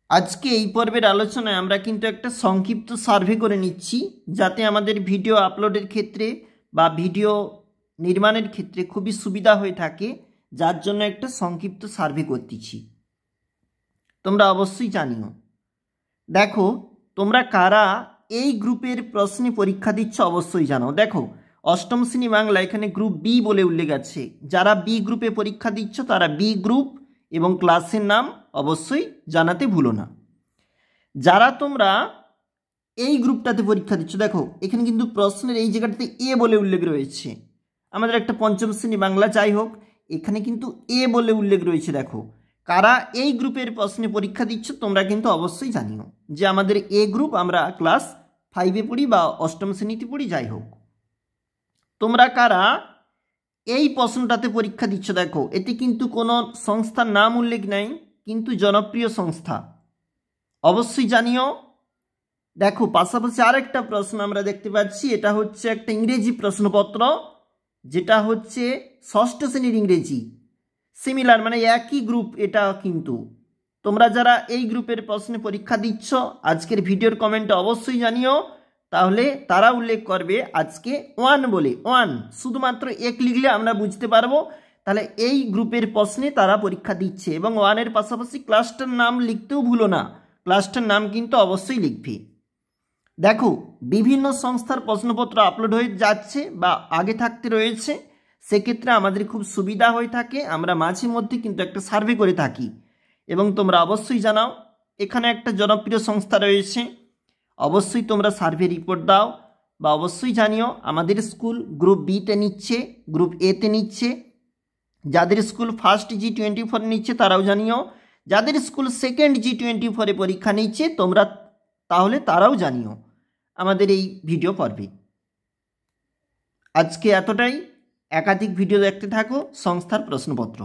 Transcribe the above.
আজকে এই পর্বের আলোচনায় আমরা কিন্তু একটা সংক্ষিপ্ত সার্ভে করে নিচ্ছি, যাতে আমাদের ভিডিও আপলোডের ক্ষেত্রে বা ভিডিও নির্মাণের ক্ষেত্রে খুবই সুবিধা হয়ে থাকে, যার জন্য একটা সংক্ষিপ্ত সার্ভে করতেছি। তোমরা অবশ্যই জানিও। দেখো, তোমরা কারা এই গ্রুপের প্রশ্নে পরীক্ষা দিচ্ছ অবশ্যই জানো। দেখো, অষ্টম শ্রেণী বাংলা এখানে গ্রুপ বি বলে উল্লেখ আছে। যারা বি গ্রুপে পরীক্ষা দিচ্ছ তারা বি গ্রুপ এবং ক্লাসের নাম অবশ্যই জানাতে ভুলো না। যারা তোমরা এই গ্রুপটাতে পরীক্ষা দিচ্ছ, দেখো এখানে কিন্তু প্রশ্নের এই জায়গাটাতে এ বলে উল্লেখ রয়েছে। আমাদের একটা পঞ্চম শ্রেণী বাংলা, যাই হোক, এখানে কিন্তু এ বলে উল্লেখ রয়েছে। দেখো, কারা এই গ্রুপের প্রশ্নে পরীক্ষা দিচ্ছ তোমরা কিন্তু অবশ্যই জানিও যে আমাদের এ গ্রুপ আমরা ক্লাস 5-এ পড়ি বা অষ্টম শ্রেণীতে পড়ি, যাই হোক। তোমরা কারা এই প্রশ্নটাতে পরীক্ষা দিচ্ছ, দেখো এতে কিন্তু কোনো সংস্থার নাম উল্লেখ নেই, কিন্তু জনপ্রিয় সংস্থা, অবশ্যই জানিও। দেখো, পাশাপাশি আরেকটা প্রশ্ন আমরা দেখতে পাচ্ছি, এটা হচ্ছে একটা ইংরেজি প্রশ্নপত্র, যেটা হচ্ছে ষষ্ঠ শ্রেণীর ইংরেজি, সিমিলার মানে একই গ্রুপ এটা। কিন্তু তোমরা যারা এই গ্রুপের প্রশ্নে পরীক্ষা দিচ্ছ আজকের ভিডিওর কমেন্টে অবশ্যই জানিও, তাহলে তারা উল্লেখ করবে আজকে 1 বলে। 1 শুধুমাত্র 1 লিখলে আমরা বুঝতে পারবো তাহলে এই গ্রুপের প্রশ্নে তারা পরীক্ষা দিচ্ছে। এবং 1-এর পাশাপাশি ক্লাসটার নাম লিখতেও ভুলো না, ক্লাসটার নাম কিন্তু অবশ্যই লিখবে। দেখো, বিভিন্ন সংস্থার প্রশ্নপত্র আপলোড হয়ে যাচ্ছে বা আগে থাকতে রয়েছে, সেক্ষেত্রে আমাদের খুব সুবিধা হয়ে থাকে। আমরা মাঝে মধ্যে কিন্তু একটা সার্ভে করে থাকি এবং তোমরা অবশ্যই জানাও। এখানে একটা জনপ্রিয় সংস্থা রয়েছে, অবশ্যই তোমরা সার্ভে রিপোর্ট দাও বা অবশ্যই জানিও। আমাদের স্কুল গ্রুপ বিতে নিচ্ছে, গ্রুপ এতে নিচ্ছে। যাদের স্কুল ফার্স্ট G24 নিচ্ছে তারাও জানিও। যাদের স্কুল সেকেন্ড G24 পরীক্ষা নিচ্ছে তোমরা, তাহলে তারাও জানিও আমাদের এই ভিডিও পর্বে। আজকে এতটাই। একাধিক ভিডিও দেখতে থাকো সংস্থার প্রশ্নপত্র।